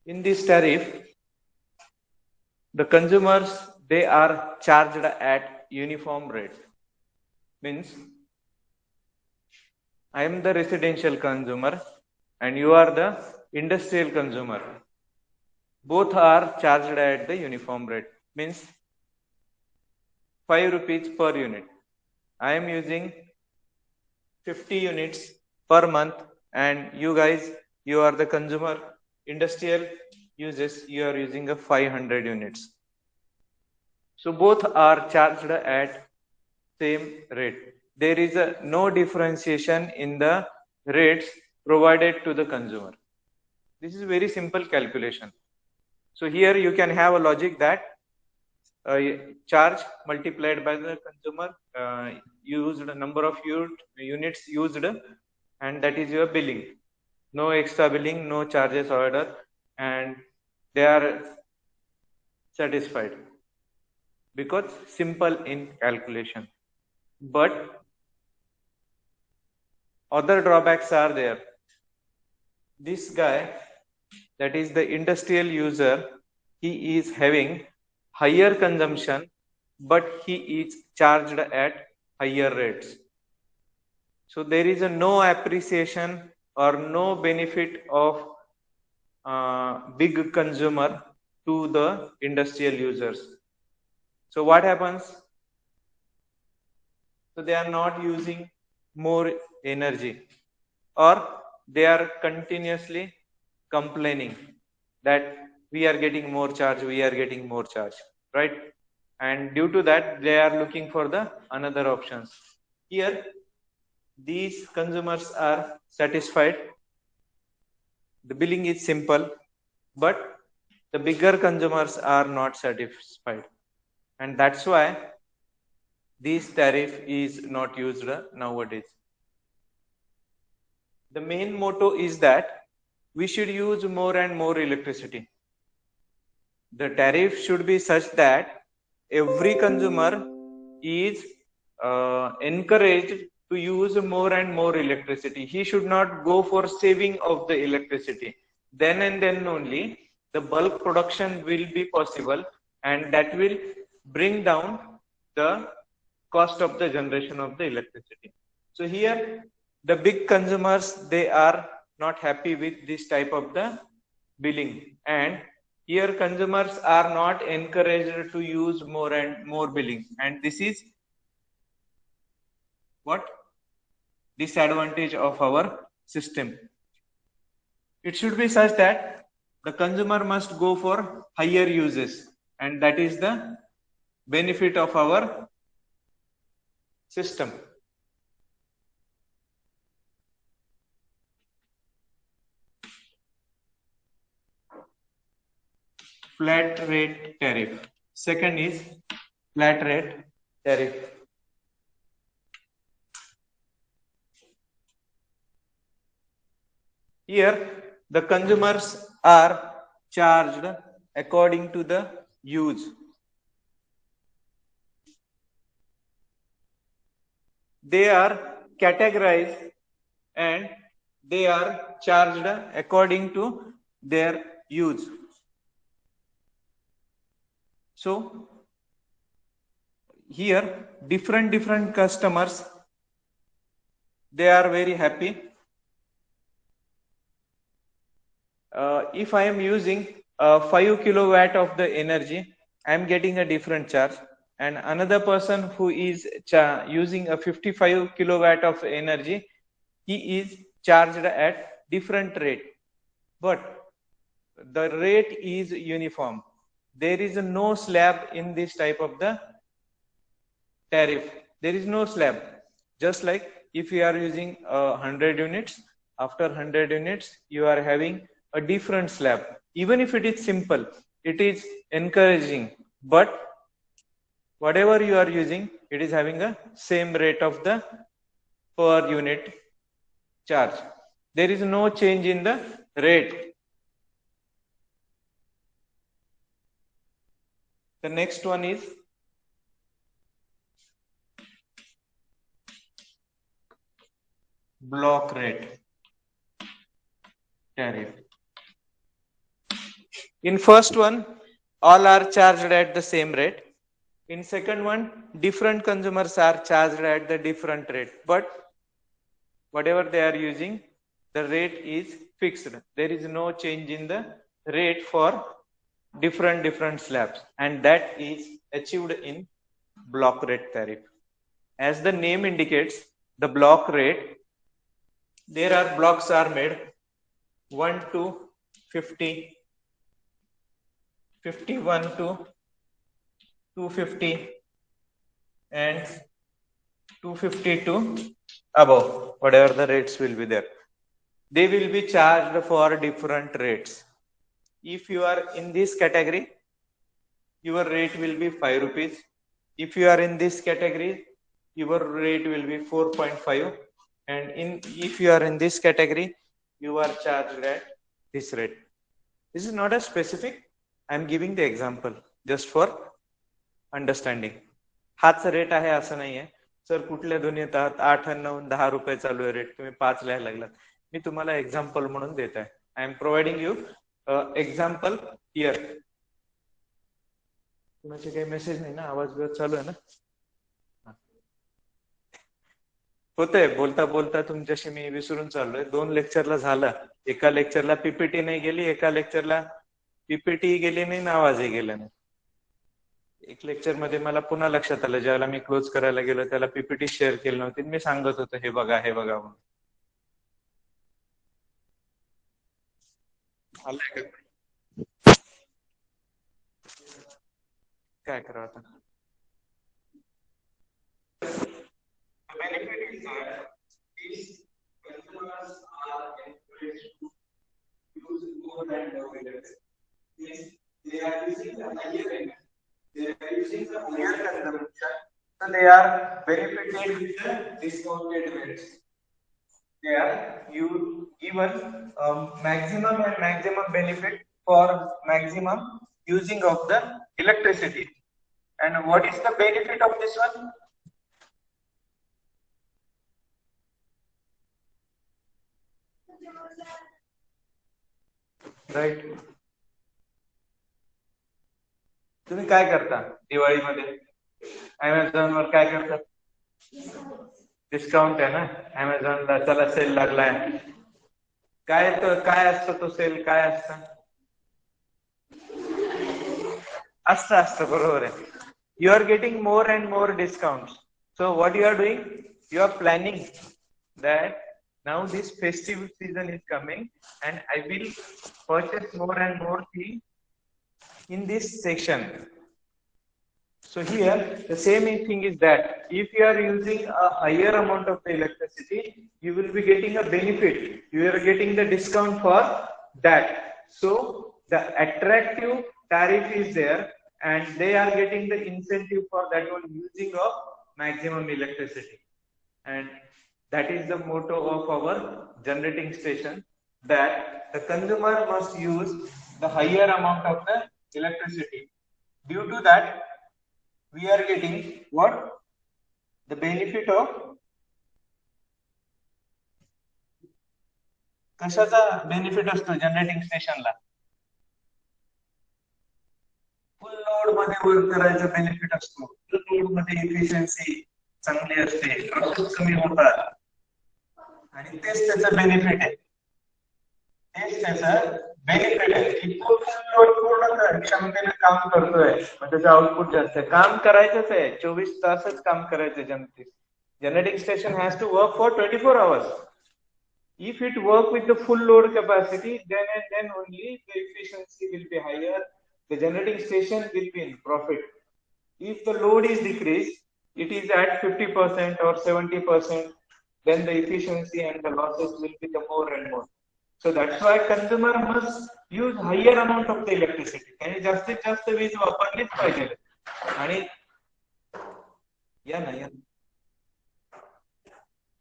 In this tariff, the consumers, they are charged at uniform rate. Means I am the residential consumer and you are the industrial consumer. Both are charged at the uniform rate. Means 5 rupees per unit. I am using 50 units per month and you guys, you are the consumer. Industrial uses, you are using a 500 units. So both are charged at same rate. There is no differentiation in the rates provided to the consumer. This is very simple calculation. So here you can have a logic that charge multiplied by the consumer used number of units used, and that is your billing. No extra billing, no charges order, and they are satisfied because simple in calculation. But other drawbacks are there. This guy, that is the industrial user, he is having higher consumption, but he is charged at higher rates. So there is no appreciation or no benefit of big consumer to the industrial users. So what happens? So they are not using more energy, or they are continuously complaining that we are getting more charge, right? And due to that, they are looking for the another options. Here these consumers are satisfied, the billing is simple, but the bigger consumers are not satisfied, and that's why this tariff is not used nowadays. The main motto is that we should use more and more electricity. The tariff should be such that every consumer is encouraged to use more and more electricity. He should not go for saving of the electricity. Then and then only the bulk production will be possible, and that will bring down the cost of the generation of the electricity. So here the big consumers, they are not happy with this type of the billing, and here consumers are not encouraged to use more and more billing, and this is what disadvantage of our system. It should be such that the consumer must go for higher uses, and that is the benefit of our system. Flat rate tariff. Second is flat rate tariff. Here the consumers are charged according to the use. They are categorized and they are charged according to their use. So here different customers, they are very happy. If I am using 5 kilowatt of the energy, I am getting a different charge, and another person who is using a 55 kilowatt of energy, he is charged at different rate, but the rate is uniform. There is no slab in this type of the tariff. There is no slab. Just like if you are using 100 units, after 100 units you are having a different slab. Even if it is simple, it is encouraging, but whatever you are using, it is having a same rate of the per unit charge. There is no change in the rate. The next one is block rate tariff. In first one, all are charged at the same rate. In second one, different consumers are charged at the different rate, but whatever they are using, the rate is fixed. There is no change in the rate for different slabs, and that is achieved in block rate tariff. As the name indicates, the block rate, there are blocks are made 1 to 50, 51 to 250, and 250 to above, whatever the rates will be there. They will be charged for different rates. If you are in this category, your rate will be 5 rupees. If you are in this category, your rate will be 4.5. And if you are in this category, you are charged at this rate. This is not a specific. I am giving the example just for understanding. हाच rate आहे असं नाहीये. Sir कुठल्या दोन्ही येतात 8 आणि 9 10 रुपये चालू आहे रेट, तुम्ही 5 लिहायला लागलात. मी तुम्हाला एक्झाम्पल म्हणून देत आहे. I am providing you example here. कुणाचे काही मेसेज नाही ना, आवाज बिवाज चालू आहे ना? होतंय, बोलता बोलता तुमच्याशी मी विसरून चाललोय. 2 लेक्चरला झालं. एका लेक्चरला पीपीटी नाही गेली, एका लेक्चरला पीपीटी गेली नाही ना आवाजही गेला नाही. एक लेक्चर मध्ये मला पुन्हा लक्षात आलं, ज्यावेळेला मी क्लोज करायला गेलो त्याला पीपीटी शेअर केली नव्हती, मी सांगत होतो हे बघा हे बघा म्हणून. आलंय का? काय करावं आता? They are using the higher end. They are using the higher consumption, so they are benefited with the discounted rates. They are you given maximum and maximum benefit for maximum using of the electricity. And what is the benefit of this one? Right. तुम्ही काय करता दिवाळीमध्ये? Amazon वर काय करता? Discount आहे ना अमेझॉनला, चला cell लागलाय. काय असतं तो सेल? काय असतं बरोबर आहे. You are getting more and more discount. So what you are doing, you are planning that now this festive season is coming and I will purchase more and more things in this section. So here the same thing is that if you are using a higher amount of the electricity, you will be getting a benefit. You are getting the discount for that. So the attractive tariff is there and they are getting the incentive for that one using of maximum electricity. And that is the motto of our generating station, that the consumer must use the higher amount of the electricity. Due to that, we are getting what? The benefit of कशाचा benefit असतो generating स्टेशनला? Full load मध्ये work करायचा benefit असतो. Full load मध्ये efficiency चांगली असते, losses कमी होतात आणि तेच त्याचं बेनिफिट आहे. तेच त्याचं बेनिफिट आहे की फुल लोड पूर्ण क्षमतेने काम करतोय, मग त्याचं आउटपुट जास्त आहे. काम करायचंच आहे, 24 तासच काम करायचं. Generating station has to work for 24 hours. If it work with the full load capacity, then only the efficiency will be higher. The generating station will be in profit. If the load is decreased, it is at 50% or 70%, then the efficiency and the losses will be the more and more. So that's why consumer must use higher amount of the electricity. आणि जास्तीत जास्त वीज वापरलीच पाहिजे. आणि या ना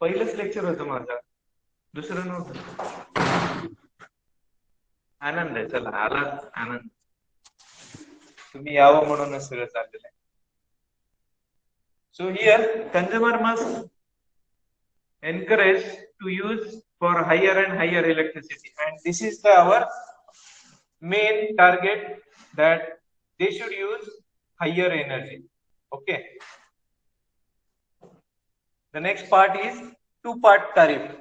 पहिलंच lecture होतं माझं, दुसरं नव्हतं. आनंद आहे, चला आला आनंद. तुम्ही यावं म्हणूनच सगळं चाललेलं आहे. So here consumer must encourage to use for higher and higher electricity, and this is our main target that they should use higher energy. Okay. The next part is two-part tariff.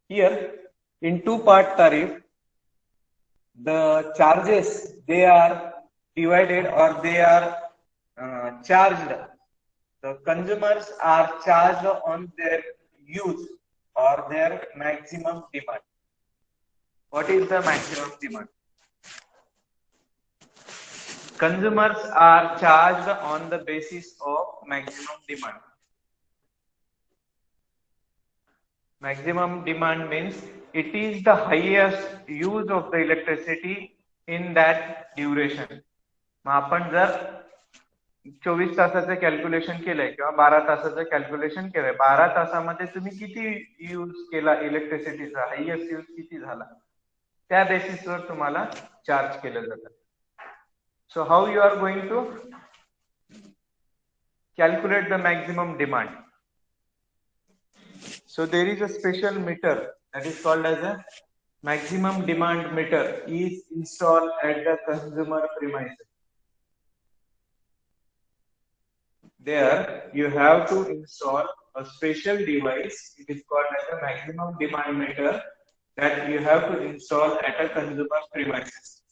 Here, in two-part tariff, the charges, they are divided or they are charged. The consumers are charged on their use or their maximum demand. What is the maximum demand? Consumers are charged on the basis of maximum demand. Maximum demand means it is the highest use of the electricity in that duration. मग आपण जर 24 तासाचं calculation केलंय किंवा 12 तासाचं calculation केलंय, 12 तासामध्ये तुम्ही किती यूज केला इलेक्ट्रिसिटीचा, हायएस्ट यूज किती झाला, त्या बेसिसवर तुम्हाला चार्ज केलं जातं. So how you are going to calculate the maximum demand? So there is a special meter that is called as a maximum demand meter is installed at the consumer premises. There you have to install a special device. It is called as a maximum demand meter that you have to install at a consumer premises.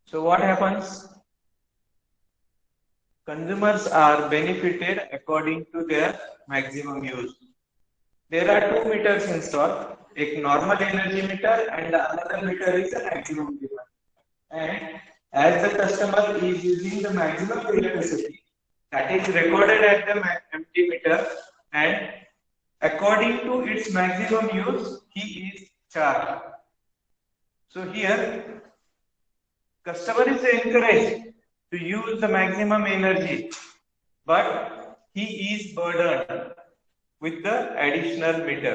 So what happens? Consumers are benefited according to their maximum use. There are two meters installed, a normal energy meter and the another meter is a maximum demand. And as the customer is using the maximum electricity, that is recorded at the empty meter, and according to its maximum use, he is charged. So here, customer is encouraged to use the maximum energy, but he is burdened with the additional meter.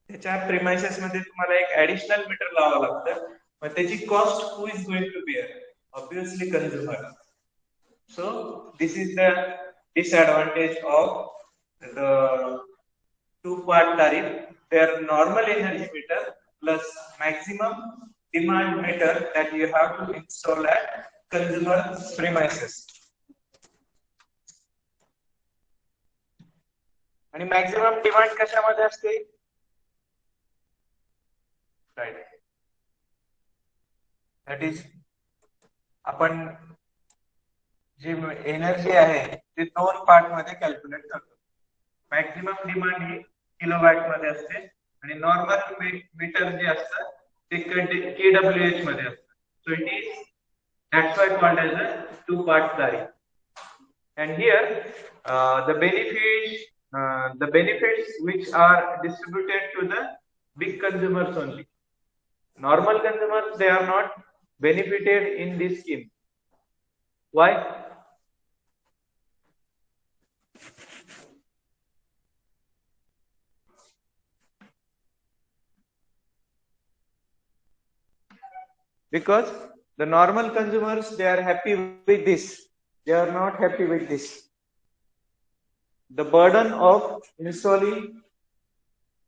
त्याच्या premises मध्ये तुम्हाला एक additional meter लावावं लागतं. मग त्याची cost who is going to bear? Obviously consumer. So this is the disadvantage of the two-part tariff. Their normal energy meter plus maximum demand meter that you have to install at consumer premises. आणि maximum demand कशामध्ये असते? Right, that is आपण जी energy आहे ती दोन part मध्ये calculate करतो. Maximum demand ही kilowatt मध्ये असते आणि नॉर्मल मीटर जे असतं ते kWh मध्ये असतं. So it is that's why called as a two-part tariff. And here the benefits which are distributed to the big consumers only. Normal consumers, they are not benefited in this scheme. Why? Because the normal consumers, they are happy with this. They are not happy with this. The burden of installing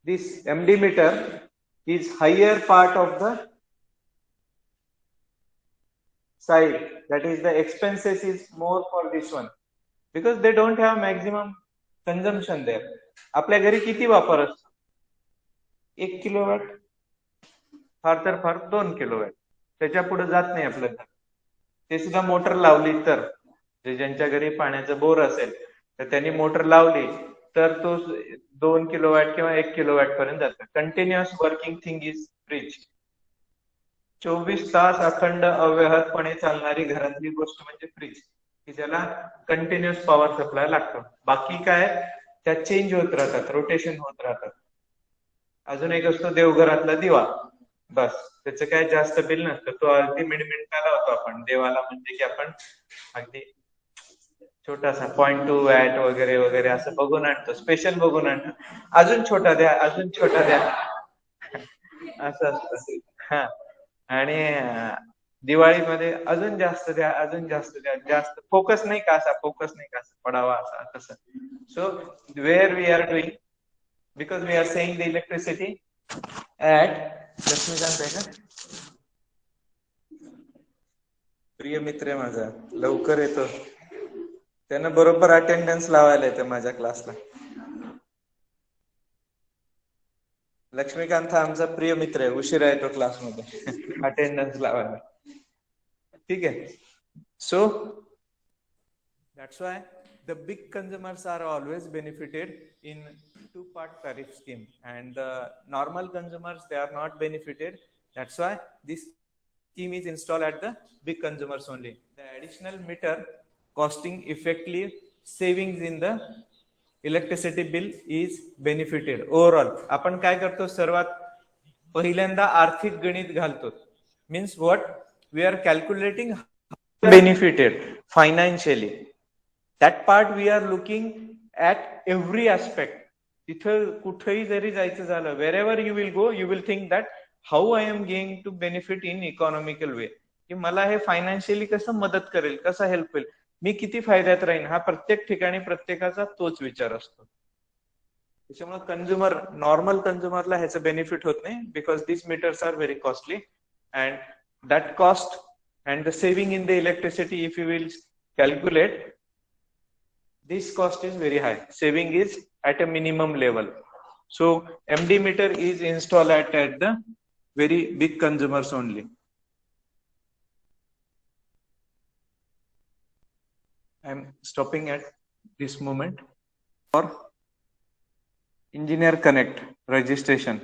this MD meter is higher part of the side. That is, the expenses is more for this one. Because they don't have maximum consumption there. आपल्या घरी किती वापर असतो? 1 kilowatt, फार तर फार 2 kilowatt. त्याच्या पुढे जात नाही आपलं घर. ते सुद्धा मोटर लावली तर, ज्यांच्या घरी पाण्याचं बोर असेल तर त्यांनी मोटर लावली तर तो 2 किलोवॅट किंवा 1 किलोवॅट पर्यंत जातं. Continuous working thing is fridge. 24 तास अखंड अव्याहतपणे चालणारी घरातली गोष्ट म्हणजे फ्रीज, की ज्याला कंटिन्युअस पॉवर सप्लाय लागतो. बाकी काय त्यात चेंज होत राहतात, रोटेशन होत राहतात. अजून एक असतो देवघरातला दिवा. बस त्याचं काय जास्त बिल नसतं. तो अगदी मिनिटाला होतो. आपण देवाला म्हणजे की आपण अगदी छोटासा 0.2 वॅट वगैरे वगैरे असं बघून आणतो, स्पेशल बघून आणतो. अजून छोटा द्या, अजून छोटा द्या, असं असतं. हा. आणि दिवाळीमध्ये अजून जास्त द्या, अजून जास्त द्या, जास्त फोकस नाही का असा, फोकस नाही का असा पडावा असा तसं. So where we are doing, because we are saying the electricity at, Laxmikant आहे का? प्रिय मित्र आहे माझा, लवकर येतो. त्यानं बरोबर अटेंडन्स लावायला येतं माझ्या क्लासला. लक्ष्मीकांत हा आमचा प्रिय मित्र आहे, उशिरा येतो क्लासमध्ये अटेंडन्स लावायला. ठीक आहे. सो that's why the big consumers are always benefited in two-part tariff scheme, and the normal consumers, they are not benefited. That's why this scheme is installed at the big consumers only. The additional meter costing effectively savings in the electricity bill is benefited overall. आपण काय करतो, सर्वात पहिल्यांदा आर्थिक गणित घालतो. Means what, we are calculating benefited financially. That part we are looking at every aspect. तिथं कुठेही जरी जायचं झालं, wherever you will go, you will think that how I am going to benefit in economical way, की मला हे financially कसं मदत करेल, कसं हेल्प होईल, मी किती फायद्यात राहीन. हा प्रत्येक ठिकाणी प्रत्येकाचा तोच विचार असतो. त्याच्यामुळे कंझ्युमर, नॉर्मल कंझ्युमरला ह्याचं बेनिफिट होत नाही, because this meters are very costly and that cost and the saving in the electricity, if you will calculate, this cost is very high, saving is at a minimum level. So MD meter is installed at the very big consumers only. I am stopping at this moment for engineer connect registration.